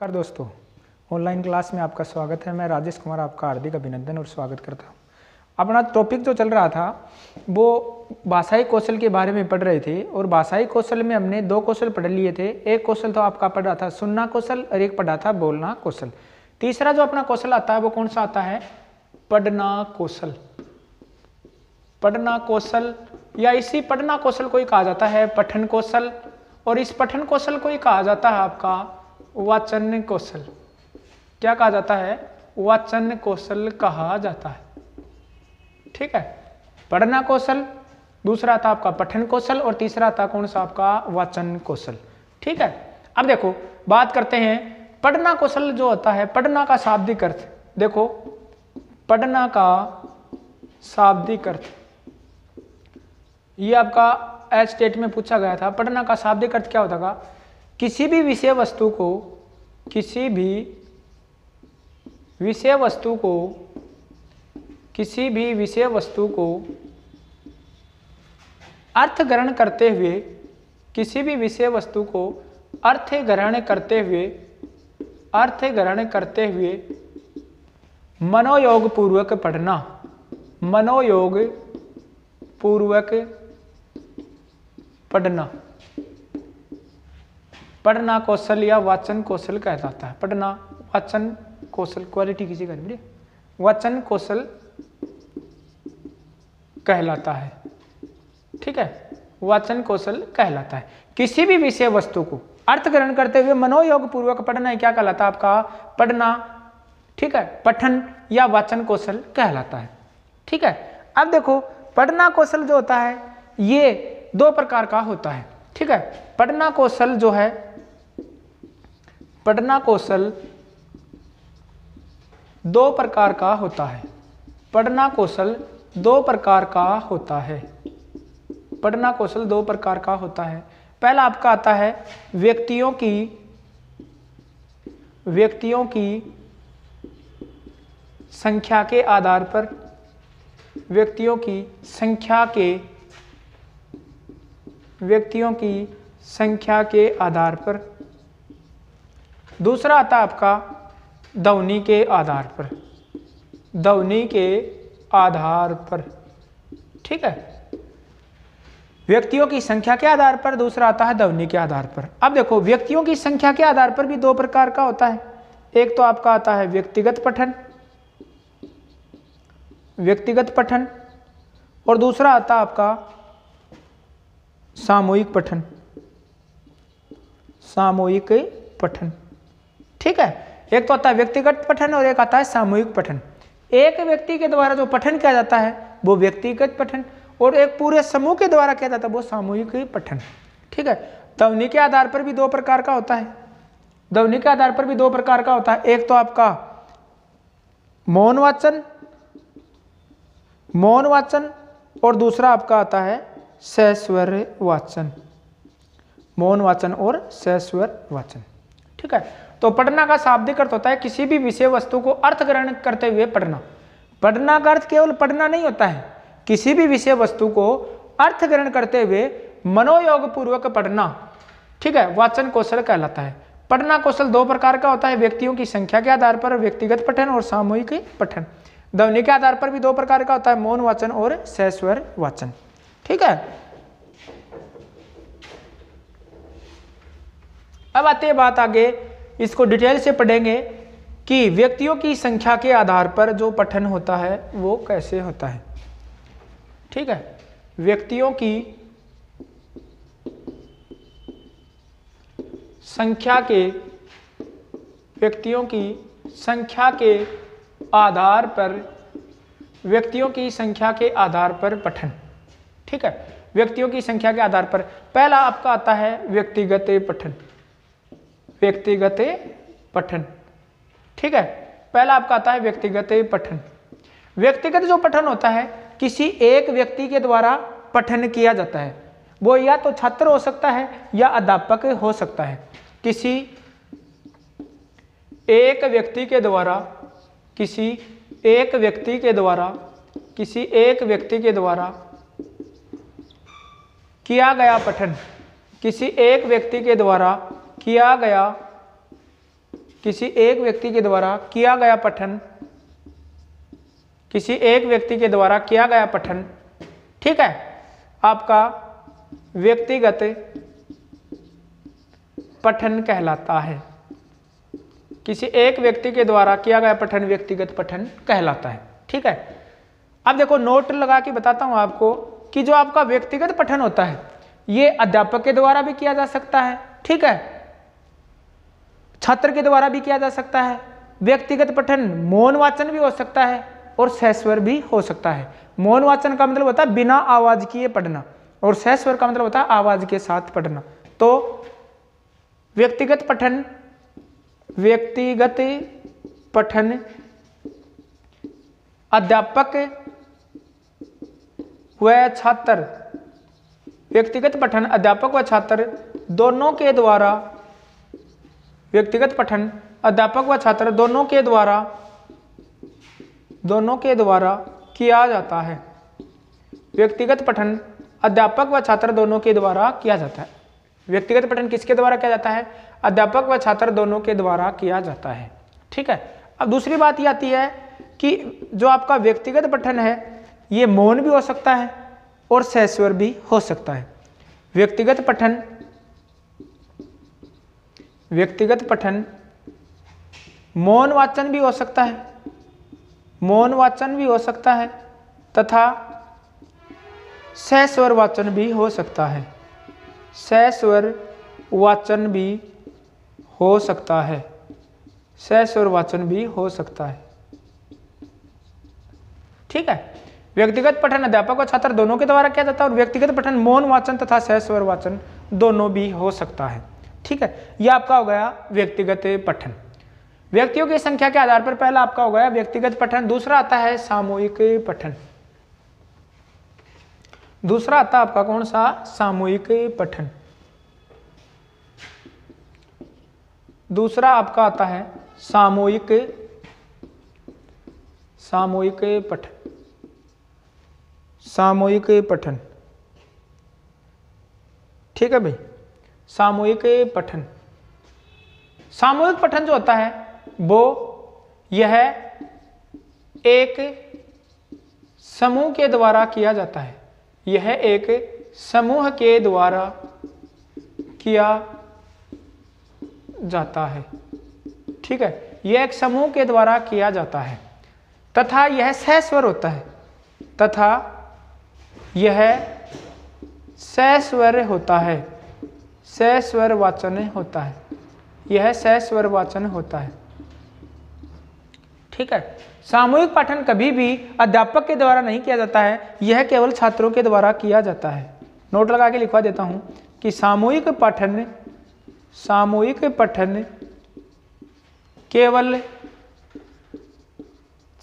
नमस्कार दोस्तों, online class में आपका स्वागत है। मैं राजेश कुमार आपका हार्दिक अभिनंदन और स्वागत करता हूं। अपना टॉपिक जो चल रहा था वो भाषाई कौशल के बारे में पढ़ रहे थे और भाषाई कौशल में हमने दो कौशल पढ़ लिए थे। एक कौशल तो आपका पढ़ा था सुनना कौशल और एक पढ़ा था बोलना कौशल। तीसरा जो अपना कौशल आता है वो कौन सा आता है? पढ़ना कौशल। पढ़ना कौशल या इसी पढ़ना कौशल को ही कहा जाता है पठन कौशल, और इस पठन कौशल को ही कहा जाता है आपका वाचन कौशल। क्या कहा जाता है? वाचन कौशल कहा जाता है। ठीक है, पढ़ना कौशल, दूसरा था आपका पठन कौशल और तीसरा था कौन सा? आपका वाचन कौशल। ठीक है, अब देखो बात करते हैं पढ़ना कौशल जो होता है। पढ़ना का शाब्दिक अर्थ देखो, पढ़ना का शाब्दिक अर्थ ये आपका एच स्टेट में पूछा गया था। पढ़ना का शाब्दिक अर्थ क्या होता था? किसी भी विषय वस्तु को अर्थ ग्रहण करते हुए मनोयोग पूर्वक पढ़ना पढ़ना कौशल या वाचन कौशल कहा जाता है। पढ़ना वाचन कौशल, क्वालिटी किसी का नहीं, वाचन कौशल कहलाता है। ठीक है, वाचन कौशल कहलाता है। किसी भी विषय वस्तु को अर्थ ग्रहण करते हुए मनोयोग पूर्वक पढ़ना क्या कहलाता है? आपका पढ़ना। ठीक है, पठन या वाचन कौशल कहलाता है। ठीक है, अब देखो पढ़ना कौशल जो होता है ये दो प्रकार का होता है। ठीक है, पढ़ना कौशल जो है, पढ़ना कौशल दो प्रकार का होता है। पढ़ना कौशल दो प्रकार का होता है। पढ़ना कौशल दो प्रकार का होता है। पहला आपका आता है व्यक्तियों की संख्या के आधार पर, व्यक्तियों की संख्या के आधार पर। दूसरा आता है आपका ध्वनि के आधार पर। ठीक है, व्यक्तियों की संख्या के आधार पर, दूसरा आता है ध्वनि के आधार पर। अब देखो व्यक्तियों की संख्या के आधार पर भी दो प्रकार का होता है। एक तो आपका आता है व्यक्तिगत पठन और दूसरा आता है आपका सामूहिक पठन। ठीक है, एक तो आता है व्यक्तिगत पठन और एक आता है सामूहिक पठन। एक व्यक्ति के द्वारा जो पठन किया जाता है वो व्यक्तिगत पठन और एक पूरे समूह के द्वारा किया जाता है वो सामूहिक पठन। ठीक है, ध्वनि के आधार पर भी दो प्रकार का होता है। एक तो आपका मौन वाचन और दूसरा आपका आता है सस्वर वाचन। मौन वाचन और सस्वर वाचन। ठीक है, तो पढ़ना का शाब्दिक अर्थ होता है किसी भी विषय वस्तु को अर्थ ग्रहण करते हुए पढ़ना। पढ़ना का अर्थ केवल पढ़ना नहीं होता है, किसी भी विषय वस्तु को अर्थ ग्रहण करते हुए मनोयोग पूर्वक पढ़ना। ठीक है, वाचन कौशल कहलाता है। पढ़ना कौशल दो प्रकार का होता है, व्यक्तियों की संख्या के आधार पर व्यक्तिगत पठन और सामूहिक पठन। ध्वनि के आधार पर भी दो प्रकार का होता है, मौन वाचन और सस्वर वाचन। ठीक है, अब आते हैं बात आगे, इसको डिटेल से पढ़ेंगे कि व्यक्तियों की संख्या के आधार पर जो पठन होता है वो कैसे होता है। ठीक है, व्यक्तियों की संख्या के आधार पर पठन। ठीक है, व्यक्तियों की संख्या के आधार पर पहला आपका आता है व्यक्तिगत पठन। ठीक है, पहला आपका आता है व्यक्तिगत पठन। व्यक्तिगत जो पठन होता है किसी एक व्यक्ति के द्वारा पठन किया जाता है। वो या तो छात्र हो सकता है या अध्यापक हो सकता है। किसी एक व्यक्ति के द्वारा किया गया पठन, किसी एक व्यक्ति के द्वारा किया गया किसी एक व्यक्ति के द्वारा किया गया पठन, किसी एक व्यक्ति के द्वारा किया गया पठन, ठीक है, आपका व्यक्तिगत पठन कहलाता है। किसी एक व्यक्ति के द्वारा किया गया पठन व्यक्तिगत पठन कहलाता है, ठीक है। अब देखो नोट लगा के बताता हूं आपको कि जो आपका व्यक्तिगत पठन होता है ये अध्यापक के द्वारा भी किया जा सकता है, ठीक है, छात्र के द्वारा भी किया जा सकता है। व्यक्तिगत पठन मौन वाचन भी हो सकता है और सहस्वर भी हो सकता है। मौन वाचन का मतलब होता है बिना आवाज किए पढ़ना और सहस्वर का मतलब होता है आवाज के साथ पढ़ना। तो व्यक्तिगत पठन अध्यापक व छात्र, व्यक्तिगत पठन अध्यापक व छात्र दोनों के द्वारा, व्यक्तिगत पठन अध्यापक व छात्र दोनों के द्वारा किया जाता है। व्यक्तिगत पठन अध्यापक व छात्र दोनों के द्वारा किया जाता है। व्यक्तिगत पठन किसके द्वारा किया जाता है? अध्यापक व छात्र दोनों के द्वारा किया जाता है, ठीक है। अब दूसरी बात ये आती है कि जो आपका व्यक्तिगत पठन है ये मौन भी हो सकता है और सहस्वर भी हो सकता है। व्यक्तिगत पठन मौन वाचन भी हो सकता है, मौन वाचन भी हो सकता है तथा सहस्वर वाचन भी हो सकता है, सहस्वर वाचन भी हो सकता है, सहस्वर वाचन भी हो सकता है, ठीक है। व्यक्तिगत पठन अध्यापक और छात्र दोनों के द्वारा किया जाता है और व्यक्तिगत पठन मौन वाचन तथा सहस्वर वाचन दोनों भी हो सकता है, ठीक है। यह आपका हो गया व्यक्तिगत पठन। व्यक्तियों की संख्या के आधार पर पहला आपका हो गया व्यक्तिगत पठन। दूसरा आता है सामूहिक पठन। दूसरा आता है आपका कौन सा? सामूहिक पठन। दूसरा आपका आता है सामूहिक पठन। सामूहिक पठन, ठीक है भाई। सामूहिक पठन, सामूहिक पठन जो होता है वो यह एक समूह के द्वारा किया जाता है। यह एक समूह के द्वारा किया जाता है, ठीक है। यह एक समूह के द्वारा किया जाता है तथा यह सहस्वर होता है, तथा यह सहस्वर होता है, सहस्वर वाचन होता है, यह सहस्वर वाचन होता है, ठीक है। सामूहिक पठन कभी भी अध्यापक के द्वारा नहीं किया जाता है, यह केवल छात्रों के द्वारा किया जाता है। नोट लगा के लिखवा देता हूं कि सामूहिक पठन केवल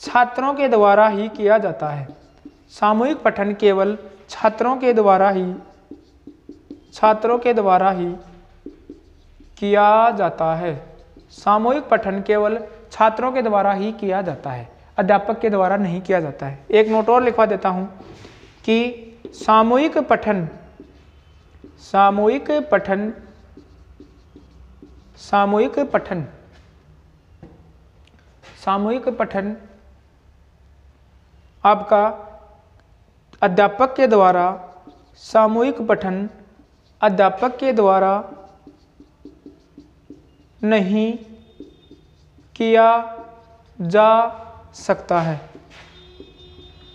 छात्रों के द्वारा ही किया जाता है। सामूहिक पठन केवल छात्रों के द्वारा ही किया जाता है। सामूहिक पठन केवल छात्रों के द्वारा ही किया जाता है, अध्यापक के द्वारा नहीं किया जाता है। एक नोट और लिखवा देता हूं कि सामूहिक पठन आपका अध्यापक के द्वारा, सामूहिक पठन अध्यापक के द्वारा नहीं किया जा सकता है,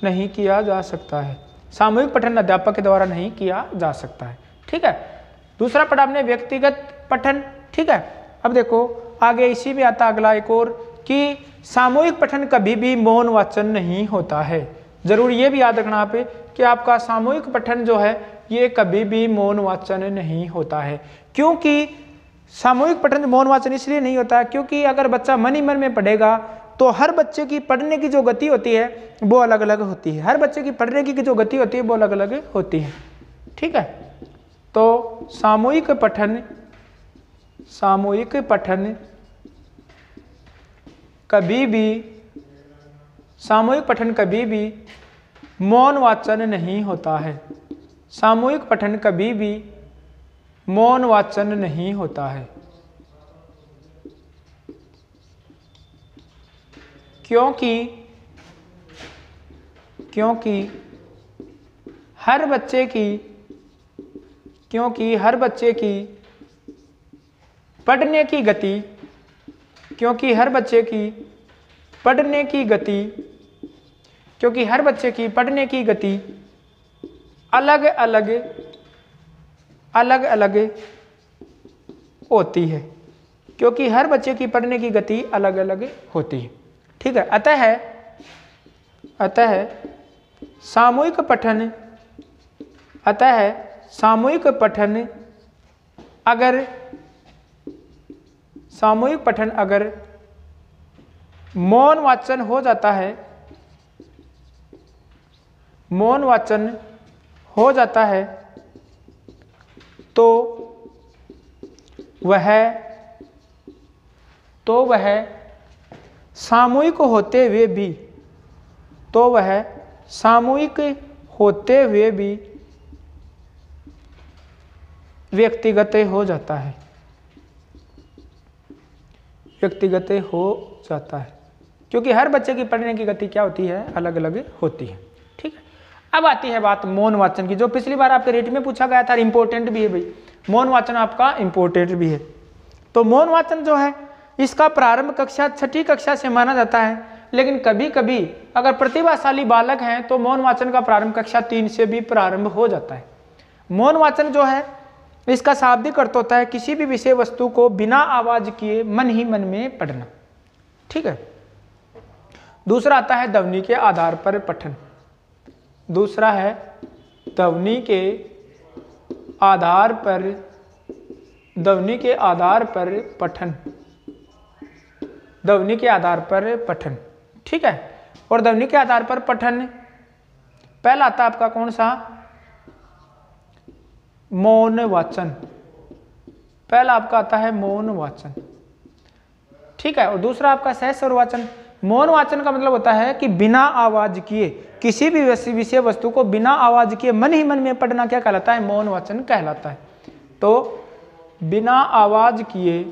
नहीं किया जा सकता है। सामूहिक पठन अध्यापक के द्वारा नहीं किया जा सकता है, ठीक है। दूसरा पढ़ा आपने व्यक्तिगत पठन, ठीक है। अब देखो आगे इसी में आता अगला एक और कि सामूहिक पठन कभी भी मौन वाचन नहीं होता है। जरूर ये भी याद रखना आप कि आपका सामूहिक पठन जो है ये कभी भी मौन वाचन नहीं होता है। क्योंकि सामूहिक पठन मौन वाचन इसलिए नहीं होता है क्योंकि अगर बच्चा मन ही मन में पढ़ेगा तो हर बच्चे की पढ़ने की जो गति होती है वो अलग अलग होती है। हर बच्चे की पढ़ने की जो गति होती है वो अलग अलग होती है, ठीक है। तो सामूहिक पठन कभी भी मौन वाचन नहीं होता है। सामूहिक पठन कभी भी मौन वाचन नहीं होता है। क्योंकि हर बच्चे की पढ़ने की गति अलग अलग होती है, ठीक है। अतः सामूहिक पठन अगर मौन वाचन हो जाता है तो वह सामूहिक होते हुए भी व्यक्तिगत हो जाता है, क्योंकि हर बच्चे की पढ़ने की गति क्या होती है, अलग अलग होती है, ठीक है। अब आती है बात मौन वाचन की, जो पिछली बार आपके रेट में पूछा गया था, इंपॉर्टेंट भी है भाई, मौन वाचन आपका इंपॉर्टेंट भी है। तो मौन वाचन जो है इसका प्रारंभ कक्षा 6ठी कक्षा से माना जाता है, लेकिन कभी कभी अगर प्रतिभाशाली बालक हैं तो मौन वाचन का प्रारंभ कक्षा 3 से भी प्रारंभ हो जाता है। मौन वाचन जो है इसका शाब्दिक अर्थ होता है किसी भी विषय वस्तु को बिना आवाज किए मन ही मन में पढ़ना, ठीक है। दूसरा आता है ध्वनि के आधार पर पठन, दूसरा है ध्वनि के आधार पर पठन, ठीक है। और ध्वनि के आधार पर पठन पहला आता है आपका कौन सा, मौन वाचन, पहला आपका आता है मौन वाचन, ठीक है। और दूसरा आपका सहस्वर वाचन। मौन वाचन का मतलब होता है कि बिना आवाज किए किसी भी विषय वस्तु को बिना आवाज किए मन ही मन में पढ़ना क्या कहलाता है, मौन वाचन कहलाता है। तो बिना आवाज किए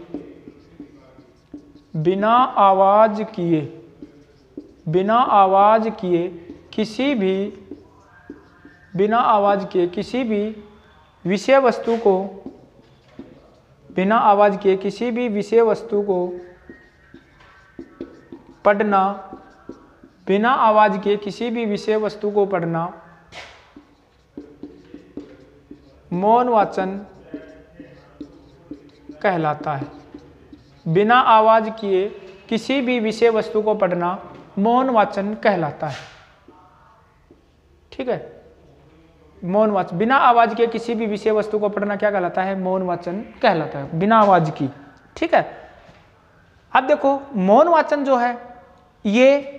किसी भी विषय वस्तु को पढ़ना, मौन वाचन कहलाता है। बिना आवाज किए किसी भी विषय वस्तु को पढ़ना मौन वाचन कहलाता है, ठीक है। मौन वाचन, बिना आवाज के किसी भी विषय वस्तु को पढ़ना क्या कहलाता है, मौन वाचन कहलाता है, बिना आवाज की, ठीक है। अब देखो मौन वाचन जो है ये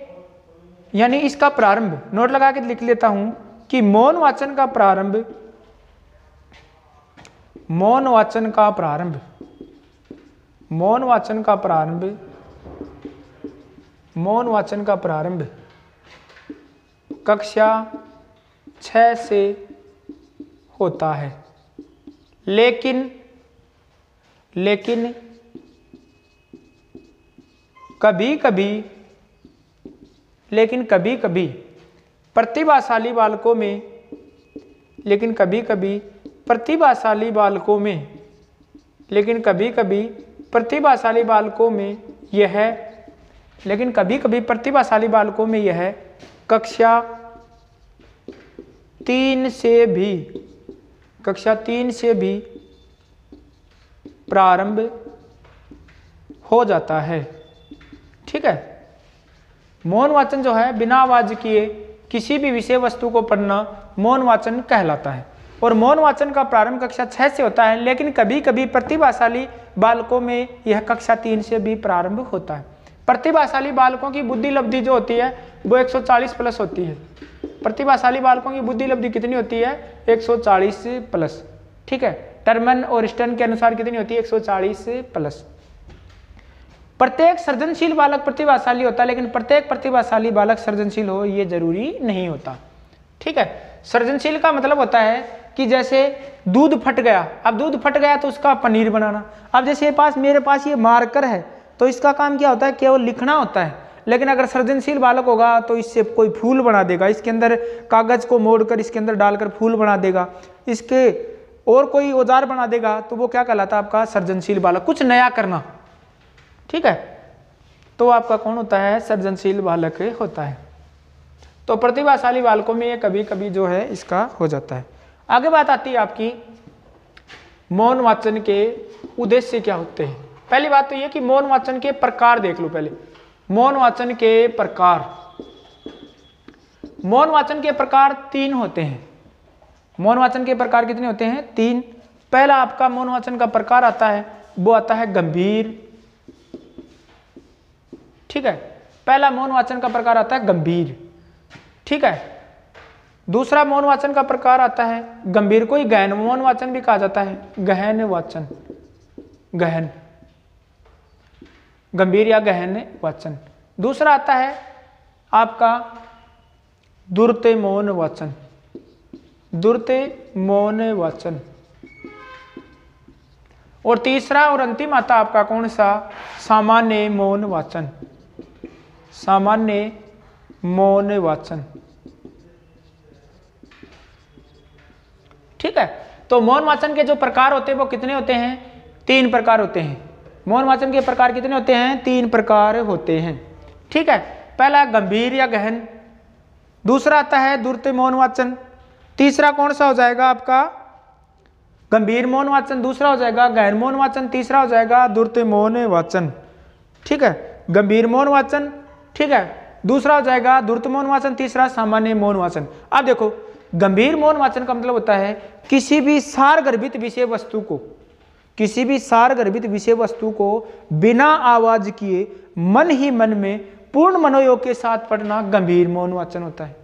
यानी इसका प्रारंभ नोट लगा के लिख लेता हूं कि मौन वाचन का प्रारंभ कक्षा 6 से होता है, लेकिन कभी कभी प्रतिभाशाली बालकों में यह कक्षा 3 से भी प्रारंभ हो जाता है, ठीक है। मौन वाचन जो है बिना आवाज किए किसी भी विषय वस्तु को पढ़ना मौन वाचन कहलाता है। और मौन वाचन का प्रारंभ कक्षा 6 से होता है, लेकिन कभी कभी प्रतिभाशाली बालकों में यह कक्षा 3 से भी प्रारंभ होता है। प्रतिभाशाली बालकों की बुद्धि लब्धि जो होती है वो 140 प्लस होती है। प्रतिभाशाली बालकों की बुद्धि लब्धि कितनी होती है, 140 प्लस, ठीक है। टर्मन और स्टर्न के अनुसार कितनी होती है, 140 प्लस। प्रत्येक सृजनशील बालक प्रतिभाशाली होता है, लेकिन प्रत्येक प्रतिभाशाली बालक सृजनशील हो ये जरूरी नहीं होता, ठीक है। सृजनशील का मतलब होता है कि जैसे दूध फट गया, अब दूध फट गया तो उसका पनीर बनाना। अब जैसे मेरे पास ये मार्कर है तो इसका काम क्या होता है, केवल लिखना होता है, लेकिन अगर सृजनशील बालक होगा तो इससे कोई फूल बना देगा, इसके अंदर कागज को मोड़कर इसके अंदर डालकर फूल बना देगा, इसके और कोई औजार बना देगा, तो वो क्या कहलाता है आपका सृजनशील बालक, कुछ नया करना। ठीक है, तो आपका कौन होता है, सृजनशील बालक होता है। तो प्रतिभाशाली बालकों में ये कभी कभी जो है इसका हो जाता है। आगे बात आती है आपकी मौन वाचन के उद्देश्य क्या होते हैं। पहली बात तो ये कि मौन वाचन के प्रकार देख लो पहले। मौन वाचन के प्रकार, मौन वाचन के प्रकार 3 होते हैं। मौन वाचन के प्रकार कितने होते हैं, 3। पहला आपका मौन वाचन का प्रकार आता है, वो आता है गंभीर। ठीक है, पहला मौन वाचन का प्रकार आता है गंभीर। ठीक है, दूसरा मौन वाचन का प्रकार आता है गंभीर को ही गहन मौन वाचन भी कहा जाता है, गहन वाचन, गहन, गंभीर या गहन वाचन। दूसरा आता है आपका द्रुत मौन वाचन, द्रुत मौन वाचन। और तीसरा और अंतिम आता आपका कौन सा, सामान्य मौन वाचन, सामान्य मौन वाचन। ठीक है, तो मौन वाचन के जो प्रकार होते हैं वो कितने होते हैं, 3 प्रकार होते हैं। मौन वाचन के प्रकार कितने होते हैं, 3 प्रकार होते हैं। ठीक है, पहला गंभीर या गहन, दूसरा आता है द्रुत मौन वाचन, तीसरा कौन सा हो जाएगा आपका गंभीर मौन वाचन, दूसरा हो जाएगा गहन मौन वाचन, तीसरा हो जाएगा द्रुत मौन वाचन। ठीक है, गंभीर मौन वाचन, ठीक है, दूसरा हो जाएगा द्रुत मौन वाचन, तीसरा सामान्य मौन वाचन। अब देखो गंभीर मौन वाचन का मतलब होता है किसी भी सारगर्भित विषय वस्तु को, किसी भी सारगर्भित विषय वस्तु को बिना आवाज किए मन ही मन में पूर्ण मनोयोग के साथ पढ़ना गंभीर मौन वाचन होता है।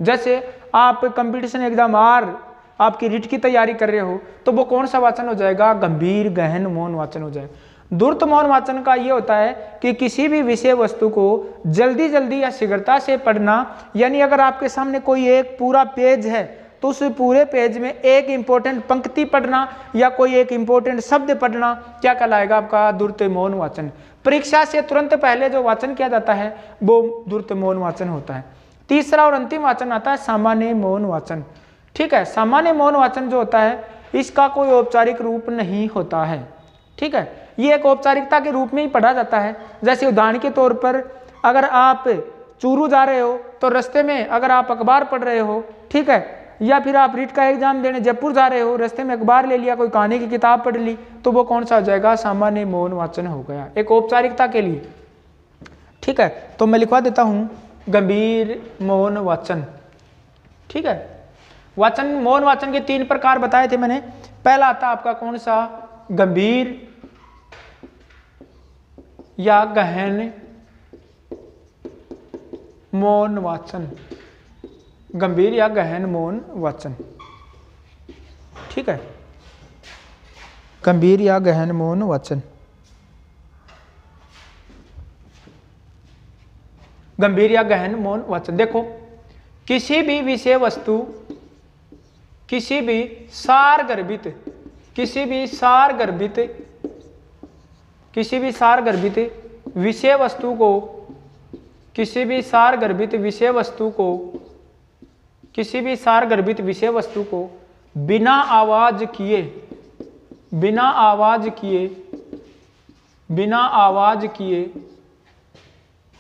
जैसे आप कंपटीशन एग्जाम आपकी रिट की तैयारी कर रहे हो तो वो कौन सा वाचन हो जाएगा, गंभीर गहन मौन वाचन हो जाएगा। द्रुत मौन वाचन का ये होता है कि किसी भी विषय वस्तु को जल्दी जल्दी या शीघ्रता से पढ़ना, यानी अगर आपके सामने कोई एक पूरा पेज है तो उस पूरे पेज में एक इंपॉर्टेंट पंक्ति पढ़ना या कोई एक इंपॉर्टेंट शब्द पढ़ना क्या कहलाएगा आपका द्रुत मौन वाचन। परीक्षा से तुरंत पहले जो वाचन किया जाता है वो द्रुत मौन वाचन होता है। तीसरा और अंतिम वाचन आता है सामान्य मौन वाचन। ठीक है, सामान्य मौन वाचन जो होता है इसका कोई औपचारिक रूप नहीं होता है। ठीक है, ये एक औपचारिकता के रूप में ही पढ़ा जाता है। जैसे उदाहरण के तौर पर अगर आप चूरू जा रहे हो तो रास्ते में अगर आप अखबार पढ़ रहे हो, ठीक है, या फिर आप रीट का एग्जाम देने जयपुर जा रहे हो, रास्ते में अखबार ले लिया, कोई कहानी की किताब पढ़ ली, तो वो कौन सा हो जाएगा, सामान्य मौन वाचन हो गया, एक औपचारिकता के लिए। ठीक है, तो मैं लिखवा देता हूँ गंभीर मौन वाचन। ठीक है, वाचन मौन वाचन के 3 प्रकार बताए थे मैंने। पहला आता आपका कौन सा, गंभीर या गहन मौन वाचन, गंभीर या गहन मौन वाचन। ठीक है, गंभीर या गहन मौन वाचन, गंभीर या गहन मौन वाचन। देखो किसी भी विषय वस्तु, किसी भी सारगर्भित, किसी भी सारगर्भित, किसी भी सारगर्भित विषय वस्तु को, किसी भी सारगर्भित विषय वस्तु को, किसी भी सारगर्भित विषय वस्तु को बिना आवाज किए, बिना आवाज किए, बिना आवाज किए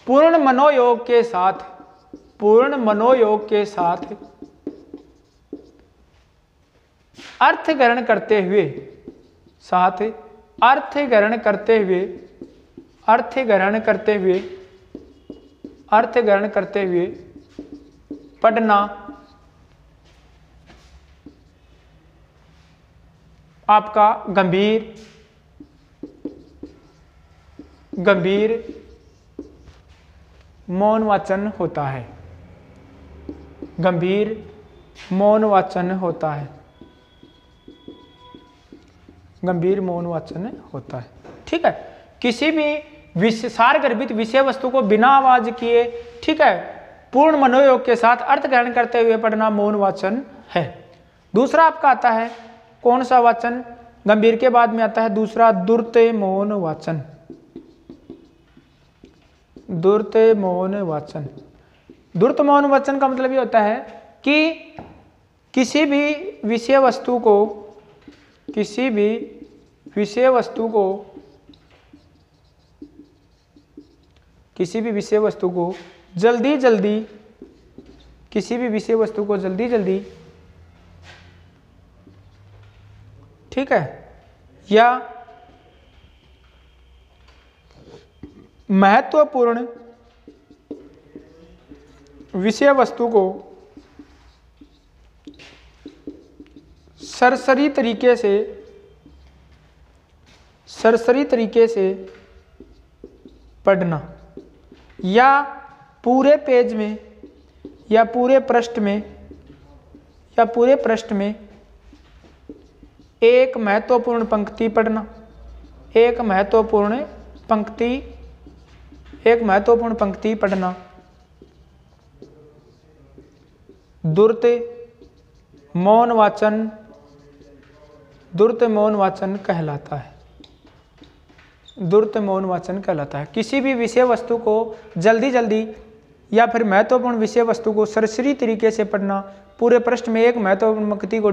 पूर्ण मनोयोग के साथ, पूर्ण मनोयोग के साथ अर्थ ग्रहण करते हुए, साथ अर्थ ग्रहण करते हुए, अर्थ ग्रहण करते हुए, अर्थ ग्रहण करते हुए पढ़ना आपका गंभीर, गंभीर मौन वाचन होता है, गंभीर मौन वाचन होता है, गंभीर मौन वाचन होता है। ठीक है, किसी भी सारगर्भित विषय वस्तु को बिना आवाज किए, ठीक है, पूर्ण मनोयोग के साथ अर्थ ग्रहण करते हुए पढ़ना मौन वाचन है। दूसरा आपका आता है कौन सा वाचन, गंभीर के बाद में आता है दूसरा द्रुत मौन वाचन, द्रुत मौन वाचन। द्रुत मौन वाचन का मतलब ये होता है कि किसी भी विषय वस्तु को जल्दी जल्दी, ठीक है, या महत्वपूर्ण विषय वस्तु को सरसरी तरीके से पढ़ना, या पूरे पेज में या पूरे पृष्ठ में एक महत्वपूर्ण पंक्ति पढ़ना, एक महत्वपूर्ण पंक्ति पढ़ना द्रुत मौन वाचन कहलाता है। द्रुत मौन वाचन कहलाता है। किसी भी विषय वस्तु को जल्दी जल्दी या फिर महत्वपूर्ण विषय वस्तु को सरसरी तरीके से पढ़ना, पूरे पृष्ठ में एक महत्वपूर्ण पंक्ति को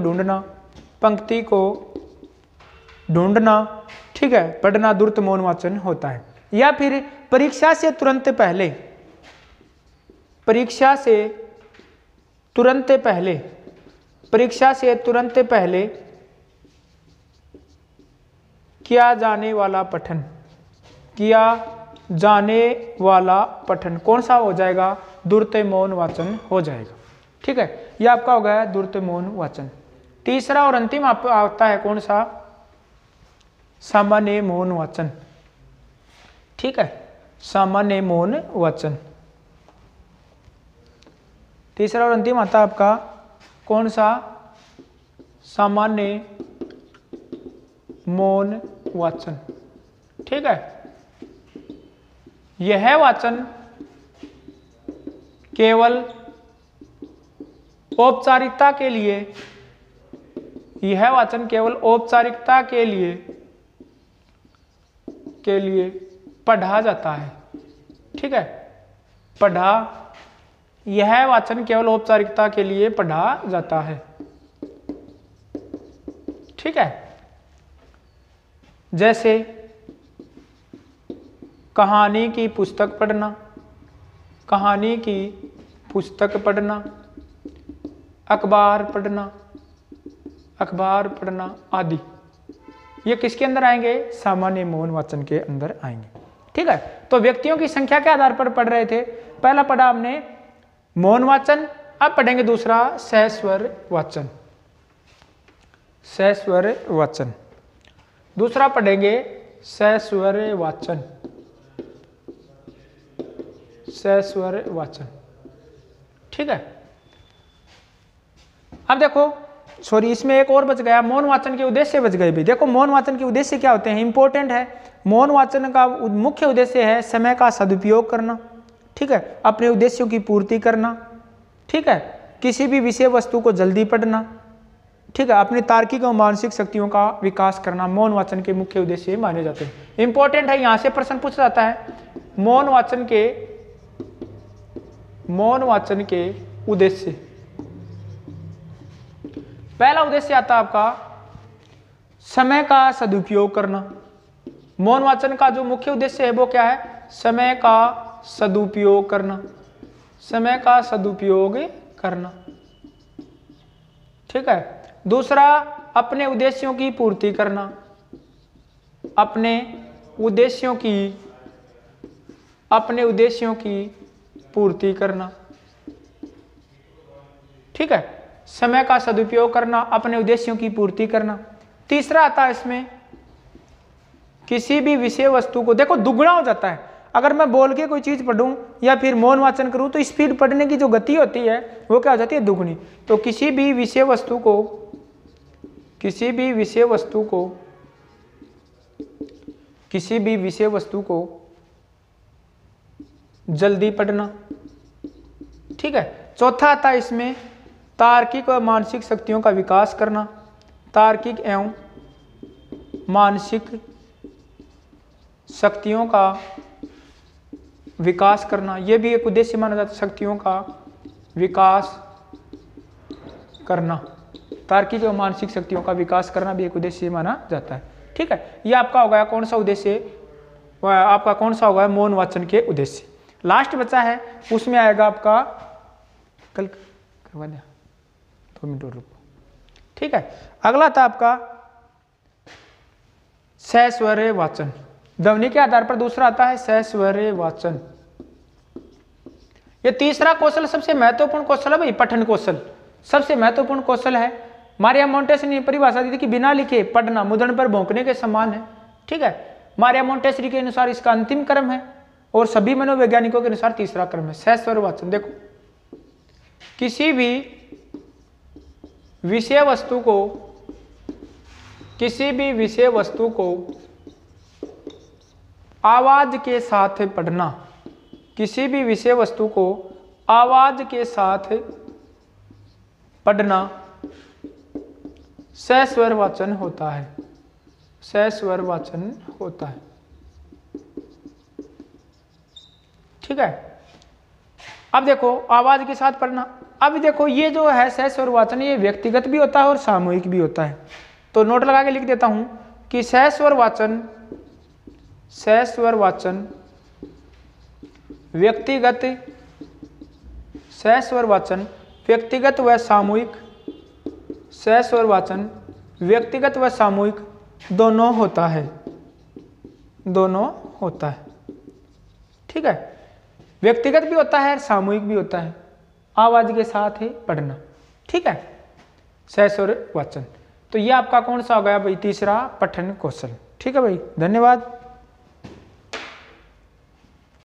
ढूंढना, ठीक है, पढ़ना द्रुत मौन वाचन होता है। या फिर परीक्षा से तुरंत पहले किया जाने वाला पठन कौन सा हो जाएगा? द्रुत मौन वाचन हो जाएगा। ठीक है, यह आपका हो गया द्रुत मौन वाचन। तीसरा और अंतिम आता है कौन सा? सामान्य मौन वाचन। ठीक है, सामान्य मौन वाचन। तीसरा और अंतिम आता है आपका कौन सा? सामान्य मौन वाचन। ठीक है, यह वाचन केवल औपचारिकता के लिए पढ़ा जाता है। ठीक है, यह वाचन केवल औपचारिकता के लिए पढ़ा जाता है। ठीक है, जैसे कहानी की पुस्तक पढ़ना, अखबार पढ़ना आदि, ये किसके अंदर आएंगे? सामान्य मौन वाचन के अंदर आएंगे। ठीक है, तो व्यक्तियों की संख्या के आधार पर पढ़ रहे थे। पहला पढ़ा हमने मौन वाचन, अब पढ़ेंगे दूसरा सहस्वर वाचन। दूसरा पढ़ेंगे सहस्वर वाचन। ठीक है, अब देखो, सॉरी, इसमें एक और बच गया, मौन वाचन के उद्देश्य बच गए भी। देखो, मौन वाचन के उद्देश्य क्या होते हैं? इंपॉर्टेंट है। मौन वाचन का मुख्य उद्देश्य है समय का सदुपयोग करना। ठीक है, अपने उद्देश्यों की पूर्ति करना। ठीक है, किसी भी विषय वस्तु को जल्दी पढ़ना। ठीक है, अपनी तार्किक और मानसिक शक्तियों का विकास करना मौन वाचन के मुख्य उद्देश्य माने जाते हैं। इंपॉर्टेंट है, यहां से प्रश्न पूछा जाता है मौन वाचन के उद्देश्य। पहला उद्देश्य आता है आपका समय का सदुपयोग करना। मौन वाचन का जो मुख्य उद्देश्य है वो क्या है? समय का सदुपयोग करना। ठीक है, दूसरा अपने उद्देश्यों की पूर्ति करना। अपने उद्देश्यों की पूर्ति करना। ठीक है, समय का सदुपयोग करना, अपने उद्देश्यों की पूर्ति करना। तीसरा आता है इसमें किसी भी विषय वस्तु को, देखो दुगना हो जाता है। अगर मैं बोल के कोई चीज पढ़ूं या फिर मौन वाचन करूं तो स्पीड पढ़ने की जो गति होती है वो क्या हो जाती है? दुगनी। तो किसी भी विषय वस्तु को जल्दी पढ़ना। ठीक है, चौथा आता है इसमें तार्किक और मानसिक शक्तियों का विकास करना। तार्किक एवं मानसिक शक्तियों का विकास करना, ये भी एक उद्देश्य माना जाता है। शक्तियों का विकास करना, तार्किक और मानसिक शक्तियों का विकास करना भी एक उद्देश्य माना जाता है। ठीक है, ये आपका हो गया कौन सा उद्देश्य, आपका कौन सा होगा मौन वाचन के उद्देश्य। लास्ट बचा है, उसमें आएगा आपका कल करवा दिया 2 मिनट और रुको। ठीक है, अगला था आपका सस्वर वाचन, ध्वनि के आधार पर दूसरा आता है सस्वर वाचन। ये तीसरा कौशल सबसे महत्वपूर्ण कौशल है भाई, पठन कौशल सबसे महत्वपूर्ण कौशल है। मारिया मोंटेसरी ने परिभाषा दी थी कि बिना लिखे पढ़ना मुद्रण पर भौंकने के समान है। ठीक है, मारिया मोंटेसरी के अनुसार इसका अंतिम क्रम है और सभी मनोवैज्ञानिकों के अनुसार तीसरा क्रम है सस्वर वाचन। देखो, किसी भी विषय वस्तु को आवाज के साथ पढ़ना, किसी भी विषय वस्तु को आवाज के साथ पढ़ना सस्वर वाचन होता है, सस्वर वाचन होता है। ठीक है, अब देखो आवाज के साथ पढ़ना, अब देखो ये जो है सस्वर वाचन ये व्यक्तिगत भी होता है और सामूहिक भी होता है। तो नोट लगा के लिख देता हूं कि सस्वर वाचन व्यक्तिगत, सस्वर वाचन व्यक्तिगत व सामूहिक, सस्वर वाचन व्यक्तिगत व सामूहिक दोनों होता है, दोनों होता है। ठीक है, व्यक्तिगत भी होता है सामूहिक भी होता है, आवाज के साथ ही पढ़ना। ठीक है, सस्वर वाचन। तो ये आपका कौन सा हो गया भाई, तीसरा पठन कौशल। ठीक है भाई, धन्यवाद।